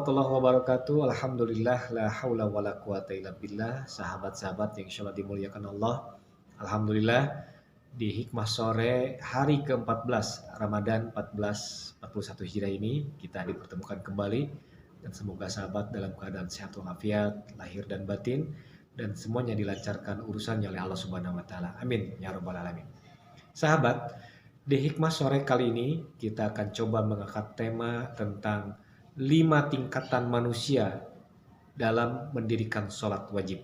warahmatullahi wabarakatuh. Alhamdulillah la haula wala quwata illa billah. Sahabat-sahabat yang insyaallah dimuliakan Allah. Alhamdulillah di hikmah sore hari ke-14 Ramadan 1441 Hijriah ini kita dipertemukan kembali dan semoga sahabat dalam keadaan sehat walafiat lahir dan batin dan semuanya dilancarkan urusannya oleh Allah Subhanahu wa taala. Amin ya rabbal alamin. Sahabat, di hikmah sore kali ini kita akan coba mengangkat tema tentang 5 tingkatan manusia dalam mendirikan sholat wajib.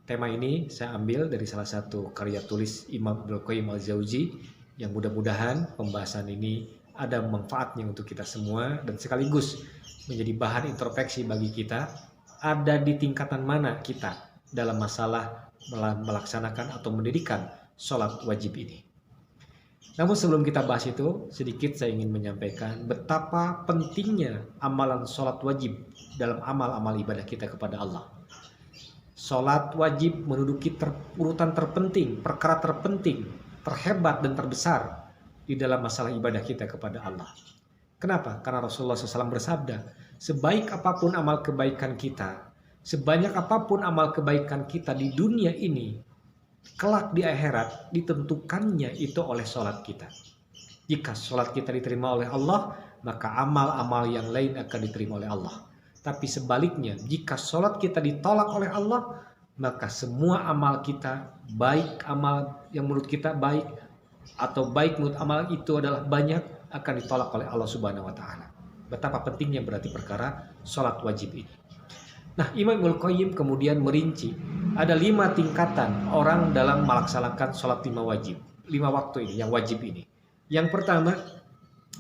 Tema ini saya ambil dari salah satu karya tulis Imam Ibnul Qayyim Al-Jauzi yang mudah-mudahan pembahasan ini ada manfaatnya untuk kita semua dan sekaligus menjadi bahan introspeksi bagi kita ada di tingkatan mana kita dalam masalah melaksanakan atau mendirikan sholat wajib ini. Namun sebelum kita bahas itu, sedikit saya ingin menyampaikan betapa pentingnya amalan sholat wajib dalam amal-amal ibadah kita kepada Allah. Sholat wajib menduduki urutan terpenting, perkara terpenting, terhebat dan terbesar di dalam masalah ibadah kita kepada Allah. Kenapa? Karena Rasulullah SAW bersabda, sebaik apapun amal kebaikan kita, sebanyak apapun amal kebaikan kita di dunia ini, kelak di akhirat ditentukannya itu oleh sholat kita. Jika sholat kita diterima oleh Allah, maka amal-amal yang lain akan diterima oleh Allah. Tapi sebaliknya, jika sholat kita ditolak oleh Allah, maka semua amal kita, baik amal yang menurut kita baik, atau baik menurut amal itu adalah banyak, akan ditolak oleh Allah Subhanahu wa Ta'ala. Betapa pentingnya berarti perkara sholat wajib ini. Nah, Imam Ibnul Qayyim kemudian merinci ada 5 tingkatan orang dalam melaksanakan sholat 5 wajib, 5 waktu ini yang wajib ini. Yang pertama,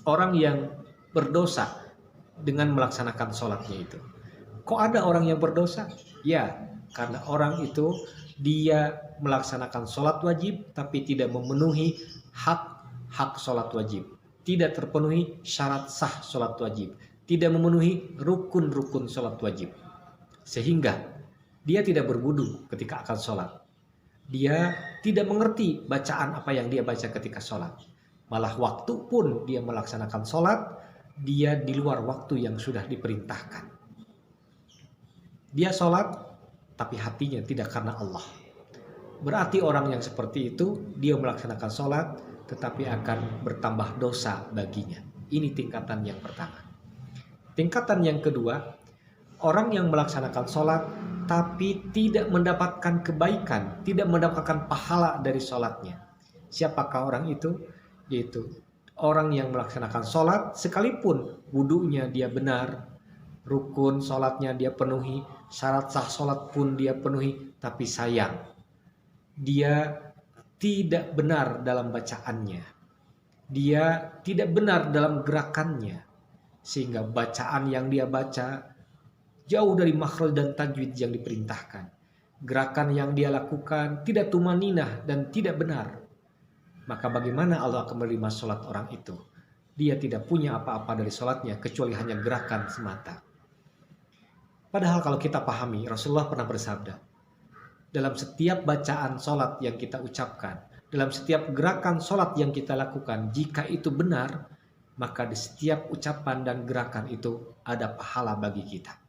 orang yang berdosa dengan melaksanakan sholatnya itu. Kok ada orang yang berdosa? Ya, karena orang itu dia melaksanakan sholat wajib tapi tidak memenuhi hak sholat wajib, tidak terpenuhi syarat sah sholat wajib, tidak memenuhi rukun-rukun sholat wajib. Sehingga dia tidak berwudu ketika akan sholat. Dia tidak mengerti bacaan apa yang dia baca ketika sholat. Malah waktu pun dia melaksanakan sholat, dia di luar waktu yang sudah diperintahkan. Dia sholat, tapi hatinya tidak karena Allah. Berarti orang yang seperti itu, dia melaksanakan sholat, tetapi akan bertambah dosa baginya. Ini tingkatan yang pertama. Tingkatan yang kedua, orang yang melaksanakan sholat tapi tidak mendapatkan kebaikan, tidak mendapatkan pahala dari sholatnya. Siapakah orang itu? Yaitu orang yang melaksanakan sholat sekalipun wudunya dia benar, rukun sholatnya dia penuhi, syarat sah sholat pun dia penuhi, tapi sayang, dia tidak benar dalam bacaannya, dia tidak benar dalam gerakannya, sehingga bacaan yang dia baca jauh dari makhraj dan tajwid yang diperintahkan. Gerakan yang dia lakukan tidak tumaninah dan tidak benar. Maka bagaimana Allah akan menerima sholat orang itu? Dia tidak punya apa-apa dari sholatnya kecuali hanya gerakan semata. Padahal kalau kita pahami, Rasulullah pernah bersabda, dalam setiap bacaan sholat yang kita ucapkan, dalam setiap gerakan sholat yang kita lakukan, jika itu benar, maka di setiap ucapan dan gerakan itu ada pahala bagi kita.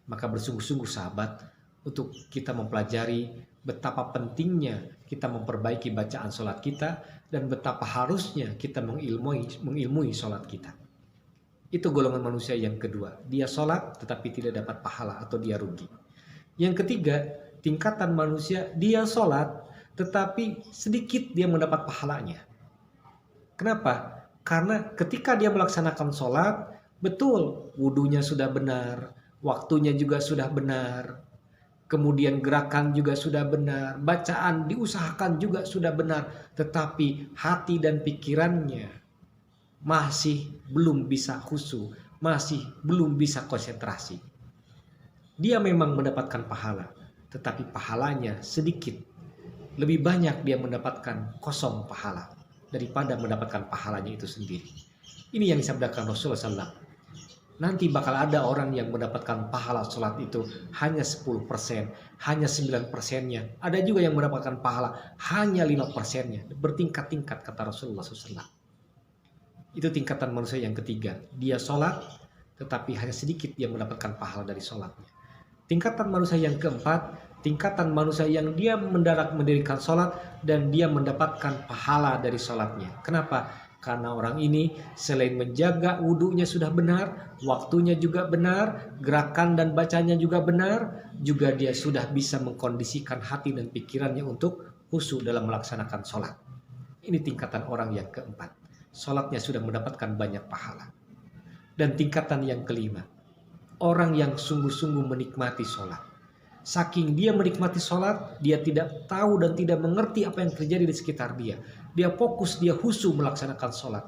Maka bersungguh-sungguh sahabat untuk kita mempelajari betapa pentingnya kita memperbaiki bacaan sholat kita dan betapa harusnya kita mengilmui sholat kita. Itu golongan manusia yang kedua. Dia sholat tetapi tidak dapat pahala atau dia rugi. Yang ketiga, tingkatan manusia dia sholat tetapi sedikit dia mendapat pahalanya. Kenapa? Karena ketika dia melaksanakan sholat, betul wudunya sudah benar, waktunya juga sudah benar, kemudian gerakan juga sudah benar, bacaan diusahakan juga sudah benar, tetapi hati dan pikirannya masih belum bisa khusyuk, masih belum bisa konsentrasi. Dia memang mendapatkan pahala, tetapi pahalanya sedikit. Lebih banyak dia mendapatkan kosong pahala daripada mendapatkan pahalanya itu sendiri. Ini yang disabdakan Rasulullah SAW. Nanti bakal ada orang yang mendapatkan pahala sholat itu hanya 10%, hanya 9%-nya. Ada juga yang mendapatkan pahala hanya 5%-nya. Bertingkat-tingkat kata Rasulullah SAW. Itu tingkatan manusia yang ketiga. Dia sholat tetapi hanya sedikit yang mendapatkan pahala dari sholatnya. Tingkatan manusia yang keempat, tingkatan manusia yang dia mendirikan sholat dan dia mendapatkan pahala dari sholatnya. Kenapa? Karena orang ini selain menjaga wudhunya sudah benar, waktunya juga benar, gerakan dan bacanya juga benar, juga dia sudah bisa mengkondisikan hati dan pikirannya untuk khusyuk dalam melaksanakan sholat. Ini tingkatan orang yang keempat. Sholatnya sudah mendapatkan banyak pahala. Dan tingkatan yang kelima, orang yang sungguh-sungguh menikmati sholat. Saking dia menikmati sholat, dia tidak tahu dan tidak mengerti apa yang terjadi di sekitar dia. Dia fokus, dia khusyuk melaksanakan sholat.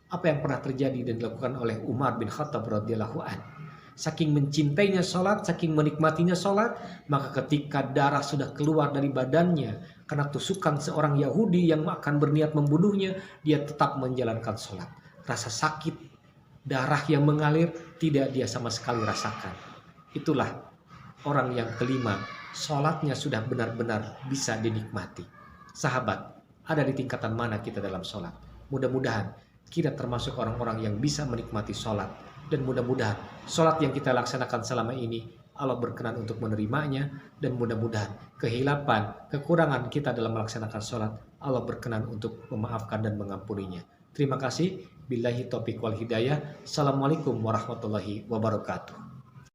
Apa yang pernah terjadi dan dilakukan oleh Umar bin Khattab radhiyallahu anhu. Saking mencintainya sholat, saking menikmatinya sholat, maka ketika darah sudah keluar dari badannya karena tusukan seorang Yahudi yang akan berniat membunuhnya, dia tetap menjalankan sholat. Rasa sakit, darah yang mengalir tidak dia sama sekali rasakan. Itulah orang yang kelima, sholatnya sudah benar-benar bisa dinikmati. Sahabat, ada di tingkatan mana kita dalam sholat? Mudah-mudahan kita termasuk orang-orang yang bisa menikmati sholat. Dan mudah-mudahan sholat yang kita laksanakan selama ini Allah berkenan untuk menerimanya. Dan mudah-mudahan kehilapan, kekurangan kita dalam melaksanakan sholat Allah berkenan untuk memaafkan dan mengampuninya. Terima kasih. Billahi taufiq wal hidayah. Assalamualaikum warahmatullahi wabarakatuh.